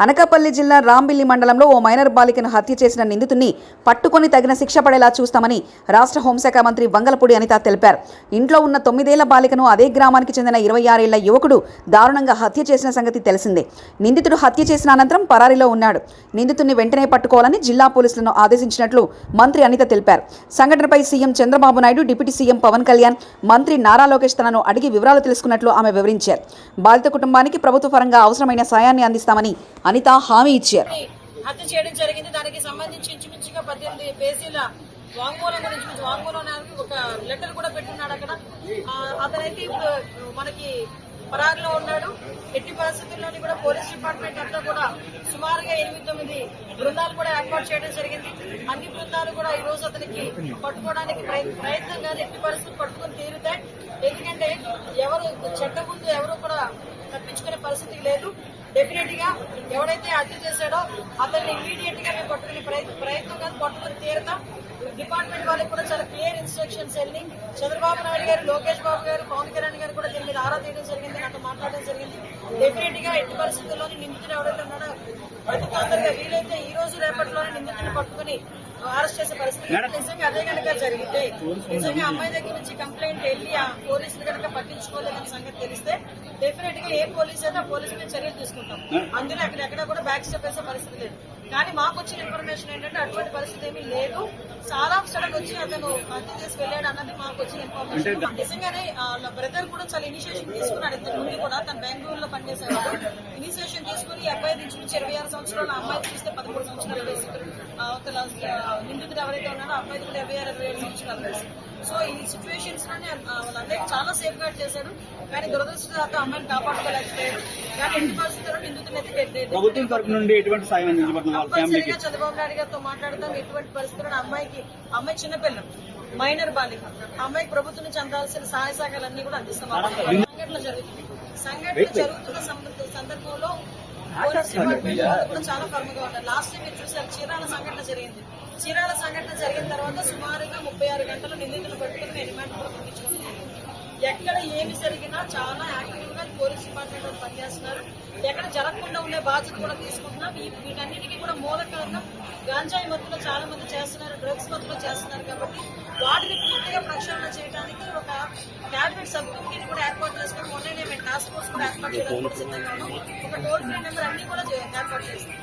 అనకాపల్లి జిల్లా రాంబిల్లి మండలంలో ఓ మైనర్ బాలికను హత్య చేసిన నిందితుడిని పట్టుకొని తగిన శిక్ష పడేలా చూస్తామని రాష్ట్ర హోంశాఖ మంత్రి వంగలపూడి అనిత తెలిపారు. ఇంట్లో ఉన్న 9 ఏళ్ల బాలికను అదే గ్రామానికి చెందిన 26 ఏళ్ల యువకుడు దారుణంగా హత్య చేసిన సంగతి తెలిసిందే. నిందితుడు హత్య చేసిన అనంతరం పరారీలో ఉన్నాడు. నిందితుడిని వెంటనే పట్టుకోవాలని జిల్లా పోలీసులను ఆదేశించినట్లు మంత్రి అనిత తెలిపారు. సంఘటనపై CM Chandrababu Naidu, deputy CM Pawan Kalyan, మంత్రి నారా లోకేష్ తనను అడిగి వివరాలు తెలుసుకున్నట్లు ఆమె వివరించారు. బాధిత కుటుంబానికి ప్రభుత్వ పరంగా అవసరమైన సాయాన్ని అందిస్తామని అనిత హామీ ఇచ్చారు. హత్య చేయడం జరిగింది. దానికి సంబంధించి ఇంచుమించుగా 18 పేజీల వాంగ్మూలం గురించి వాంగ్మూలానికి ఒక లెటర్ కూడా పెట్టున్నాడు. అక్కడ అతనైతే మనకి పరారులో ఉన్నాడు. ఎట్టి పరిస్థితుల్లోని కూడా పోలీస్ డిపార్ట్మెంట్ అంతా కూడా సుమారుగా 8-9 బృందాలు కూడా ఏర్పాటు చేయడం జరిగింది. అన్ని బృందాలు కూడా ఈ రోజు అతనికి పట్టుకోవడానికి ప్రయత్నం కాదు, ఎట్టి పరిస్థితులు పట్టుకుని తీరుతాయి. ఎందుకంటే ఎవరు చట్టం ముందు ఎవరు కూడా తప్పించుకునే పరిస్థితి లేదు. డెఫినెట్ గా ఎవడైతే హత్య చేశాడో అతన్ని ఇమీడియట్ గా మేము పట్టుకునే ప్రయత్నం కాదు, పట్టుకుని తీరుతాం. డిపార్ట్మెంట్ వాళ్ళకి కూడా చాలా క్లియర్ ఇన్స్ట్రక్షన్స్ వెళ్ళి చంద్రబాబు నాయుడు గారు, లోకేష్ బాబు గారు, పవన్ కళ్యాణ్ గారు కూడా దీని మీద ఆరా తీయడం జరిగింది, నాతో మాట్లాడడం జరిగింది. డెఫినెట్ గా ఎట్టి పరిస్థితుల్లోని నిందితుడు ఎవరైతే ఉన్నాడో అతి తొందరగా వీలైతే ఈ రోజు రేపటిలోనే నిందితుడిని పట్టుకుని అరెస్ట్ చేసే పరిస్థితి. నిజంగా అదే కనుక జరిగితే, నిజంగా అమ్మాయి దగ్గర నుంచి కంప్లైంట్ వెళ్ళి ఆ పోలీసులు కనుక పట్టించుకోలేదన్న సంగతి తెలిస్తే డెఫినెట్ గా ఏ పోలీస్ అయితే ఆ పోలీసు మీద చర్యలు తీసుకుంటాం. అందులో ఎక్కడ కూడా బ్యాక్ స్టెప్ వేసే పరిస్థితి లేదు. కానీ మాకు వచ్చిన ఇన్ఫర్మేషన్ ఏంటంటే అటువంటి పరిస్థితి ఏమీ లేదు. చాలా సడన్ వచ్చి అతను హత్య చేసి వెళ్ళాడు అన్నది మాకు వచ్చిన ఇన్ఫర్మేషన్. నిజంగానే బ్రదర్ కూడా చాలా ఇనిషియేషన్ తీసుకున్నాడు. ఇంతకు ముందు కూడా తను బెంగళూరులో పనిచేసేవాడు. ఇనిషియేషన్ తీసుకుని అబ్బాయి నుంచి 26 సంవత్సరాలు, అమ్మాయి చూస్తే 13 సంవత్సరాలు వేసి నిందితుడు ఎవరైతే ఉన్నాడో అబ్బాయి కూడా 26-27 సంవత్సరాలు వేసి. సో ఈ సిచ్యువేషన్స్ లోనే వాళ్ళందరికీ చాలా సేఫ్ గార్డ్ చేశాడు. కానీ దురదృష్టంతో అమ్మాయిని కాపాడుకోలేకపోయాడు. కానీ ఎన్ని పరిస్థితుల్లో నిందితుడైతే ప్రభుత్వం తరపు నుండి ఎటువంటి సాయం కంపల్సరీగా చంద్రబాబు నాయుడు గారితో మాట్లాడతాం. ఎటువంటి పరిస్థితుల్లో అమ్మాయి చిన్నపిల్ల, మైనర్ బాలిక, అమ్మాయికి ప్రభుత్వం నుంచి అందాల్సిన సహాయ సహకారాలన్నీ కూడా అందిస్తాం. సంఘటన జరుగుతున్న సందర్భంలో పోలీస్ డిపార్ట్మెంట్ కూడా చాలా ఫర్మ్ గా ఉన్నారు. లాస్ట్ టైం మీరు చూసారు, చీరాల సంఘటన జరిగింది. చీరాల సంఘటన జరిగిన తర్వాత సుమారుగా 36 గంటలు నిందితులు పట్టుకుని నేను రిమాండ్ కూడా పంపించుకున్నాను. ఎక్కడ ఏమి జరిగినా చాలా యాక్టివ్ గా పోలీస్ డిపార్ట్మెంట్ పనిచేస్తున్నారు. ఎక్కడ జరగకుండా ఉండే బాధ్యత కూడా తీసుకుంటున్నాం. వీటన్నిటికీ కూడా మూల కారణం గాంజాయి మత్తులో చాలా మంది చేస్తున్నారు, డ్రగ్స్ మత్తులో చేస్తున్నారు. కాబట్టి వాటిని పూర్తిగా ప్రక్షాళన చేయడానికి ఒక క్యాబినెట్ సబ్ కమిటీని కూడా ఏర్పాటు చేసుకుని మొన్ననే మేము టాస్క్ ఫోర్స్ కూడా ఏర్పాటు చేయడానికి సిద్ధంగా ఉన్నాం. ఒక టోల్ ఫ్రీ నెంబర్ అన్ని కూడా ఏర్పాటు చేస్తాం.